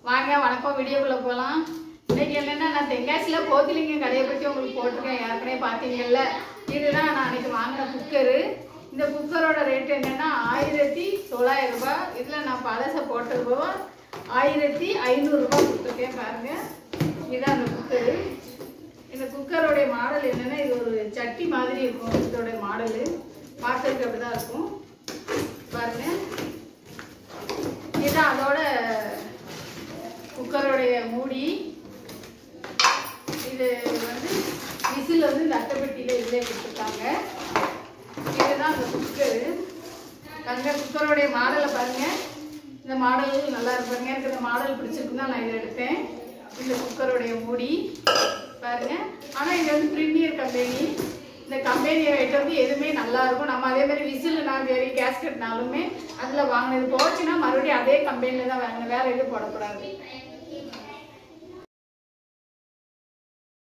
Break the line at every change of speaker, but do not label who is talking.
வாங்க வணக்கம் வீடியோக்குள்ள போகலாம். இன்னைக்கு என்னன்னா நான் தென்காசியில போத்திலிங்கம் கடையை பற்றி உங்களுக்கு போட்டிருக்கேன். ஏற்கனவே பார்த்தீங்கல்ல. இதுதான் நான் அன்னைக்கு வாங்கின குக்கரு. இந்த குக்கரோட ரேட் என்னன்னா 1900 ரூபாய். இதில் நான் பழசை போட்டது போக 1500 ரூபாய் கொடுத்துருக்கேன். பாருங்க, இதுதான் அந்த குக்கரு. இந்த குக்கரோடைய மாடல் என்னன்னா இது ஒரு சட்டி மாதிரி இருக்கும். இதோட மாடலு பார்க்கறதுக்கு அப்படிதான் இருக்கும். பாருங்க, இதுதான் அதோட குக்கரோடைய மூடி. இது வந்து விசில் வந்து இந்த அட்டைப்பட்டியில் இதிலே கொடுத்துருக்காங்க. இதுதான் அந்த குக்கரு. பாருங்க, குக்கரோடைய மாடலை பாருங்க. இந்த மாடல் நல்லா இருப்பாங்க. எனக்கு இந்த மாடல் பிடிச்சிருக்குன்னு நான் இதை எடுத்தேன். இந்த குக்கரோடைய மூடி பாருங்க. ஆனால் இது வந்து ப்ரீமியர் கம்பெனி. இந்த கம்பெனி ஐட்டம் வந்து எதுவுமே நல்லா இருக்கும். நம்ம அதே மாதிரி விசில் நான் வேறு கேஸ்கட்னாலுமே அதில் வாங்கினது போச்சுன்னா மறுபடியும் அதே கம்பெனியில் தான் வாங்கணும், வேறு எதுவும் போடக்கூடாது.